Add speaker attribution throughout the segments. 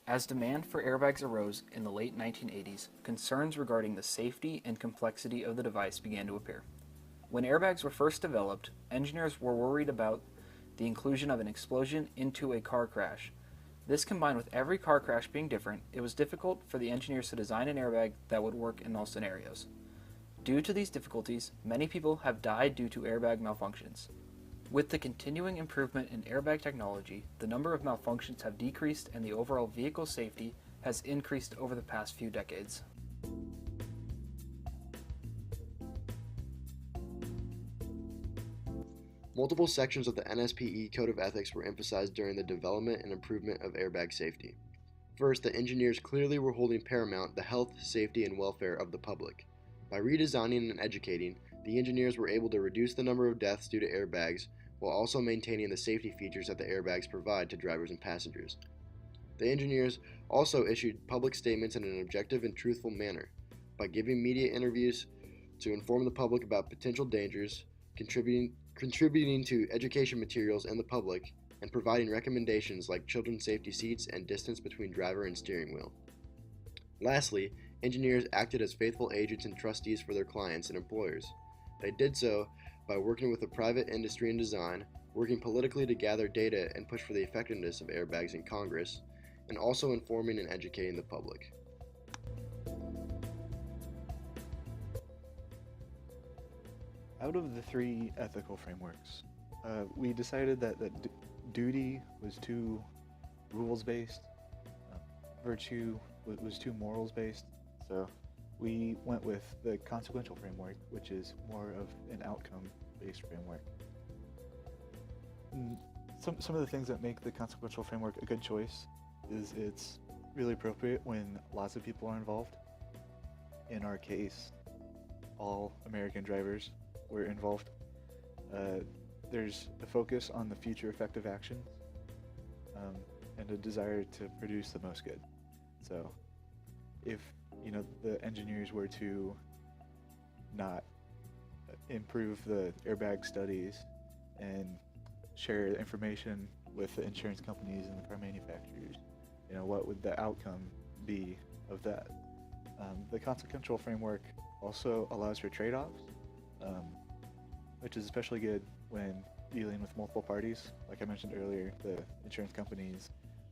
Speaker 1: As demand for airbags arose in the late 1980s, concerns regarding the safety and complexity of the device began to appear. When airbags were first developed, engineers were worried about the inclusion of an explosion into a car crash. This combined with every car crash being different, it was difficult for the engineers to design an airbag that would work in all scenarios. Due to these difficulties, many people have died due to airbag malfunctions. With the continuing improvement in airbag technology, the number of malfunctions have decreased and the overall vehicle safety has increased over the past few decades.
Speaker 2: Multiple sections of the NSPE Code of Ethics were emphasized during the development and improvement of airbag safety. First, the engineers clearly were holding paramount the health, safety, and welfare of the public. By redesigning and educating, the engineers were able to reduce the number of deaths due to airbags while also maintaining the safety features that the airbags provide to drivers and passengers. The engineers also issued public statements in an objective and truthful manner by giving media interviews to inform the public about potential dangers, contributing to education materials in the public, and providing recommendations like children's safety seats and distance between driver and steering wheel. Lastly, engineers acted as faithful agents and trustees for their clients and employers. They did so by working with the private industry in design, working politically to gather data and push for the effectiveness of airbags in Congress, and also informing and educating the public.
Speaker 3: Out of the three ethical frameworks, we decided that duty was too rules-based, virtue was too morals-based, so we went with the consequential framework, which is more of an outcome-based framework. Some of the things that make the consequential framework a good choice is it's really appropriate when lots of people are involved. In our case, all American drivers were involved. There's a focus on the future effective actions and a desire to produce the most good. So if the engineers were to not improve the airbag studies and share information with the insurance companies and the car manufacturers, what would the outcome be of that? The consequential framework also allows for trade-offs, which is especially good when dealing with multiple parties. Like I mentioned earlier, the insurance companies,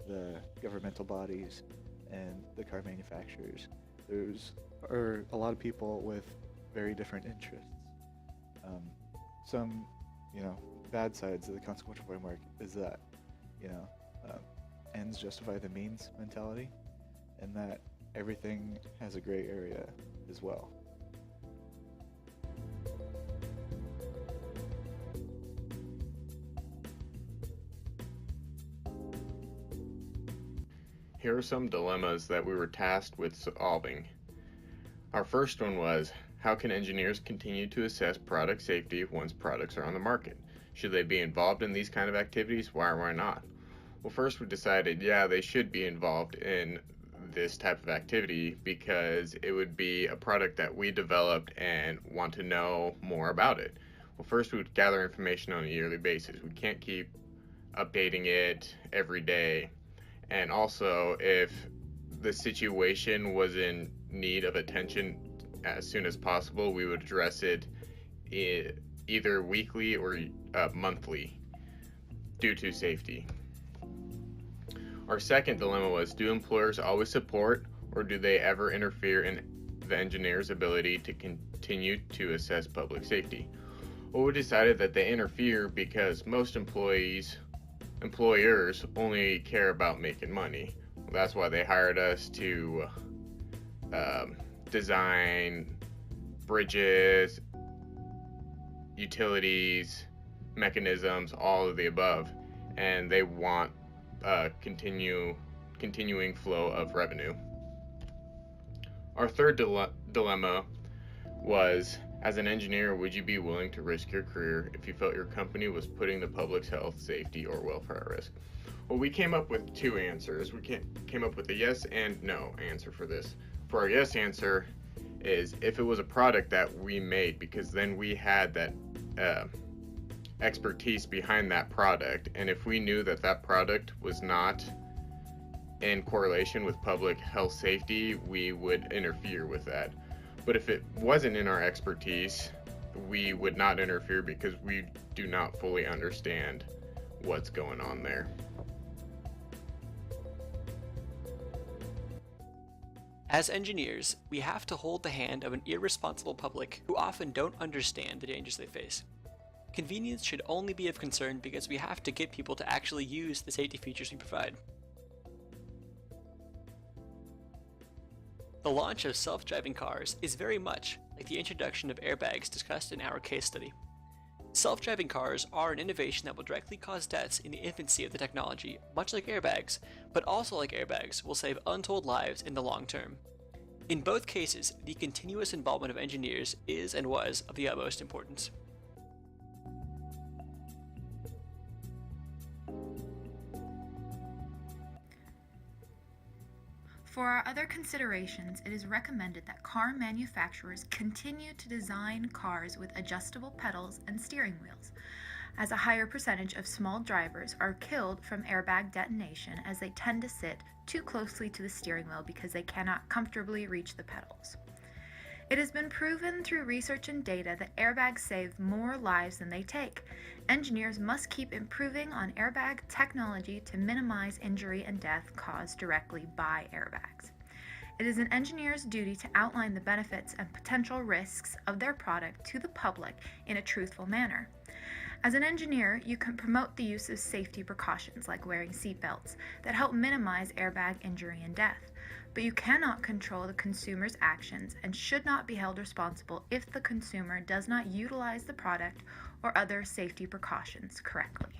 Speaker 3: the governmental bodies, and the car manufacturers. There's a lot of people with very different interests. Some, bad sides of the consequential framework is that, ends justify the means mentality, and that everything has a gray area as well.
Speaker 4: Here are some dilemmas that we were tasked with solving. Our first one was, how can engineers continue to assess product safety once products are on the market? Should they be involved in these kind of activities? Why or why not? Well, first we decided, yeah, they should be involved in this type of activity because it would be a product that we developed and want to know more about it. Well, first we would gather information on a yearly basis. We can't keep updating it every day. And also, if the situation was in need of attention as soon as possible, we would address it either weekly or monthly due to safety. Our second dilemma was, do employers always support or do they ever interfere in the engineer's ability to continue to assess public safety? Well, we decided that they interfere because most employers only care about making money. Well, that's why they hired us to design bridges, utilities, mechanisms, all of the above, and they want continuing flow of revenue. Our third dilemma was, as an engineer, would you be willing to risk your career if you felt your company was putting the public's health, safety, or welfare at risk? Well, we came up with two answers. We came up with a yes and no answer for this. For our yes answer is if it was a product that we made, because then we had that expertise behind that product, and if we knew that that product was not in correlation with public health safety, we would interfere with that. But if it wasn't in our expertise, we would not interfere because we do not fully understand what's going on there.
Speaker 5: As engineers, we have to hold the hand of an irresponsible public who often don't understand the dangers they face. Convenience should only be of concern because we have to get people to actually use the safety features we provide. The launch of self-driving cars is very much like the introduction of airbags discussed in our case study. Self-driving cars are an innovation that will directly cause deaths in the infancy of the technology, much like airbags, but also like airbags will save untold lives in the long term. In both cases, the continuous involvement of engineers is and was of the utmost importance.
Speaker 6: For our other considerations, it is recommended that car manufacturers continue to design cars with adjustable pedals and steering wheels, as a higher percentage of small drivers are killed from airbag detonation as they tend to sit too closely to the steering wheel because they cannot comfortably reach the pedals. It has been proven through research and data that airbags save more lives than they take. Engineers must keep improving on airbag technology to minimize injury and death caused directly by airbags. It is an engineer's duty to outline the benefits and potential risks of their product to the public in a truthful manner. As an engineer, you can promote the use of safety precautions like wearing seatbelts that help minimize airbag injury and death. But you cannot control the consumer's actions and should not be held responsible if the consumer does not utilize the product or other safety precautions correctly.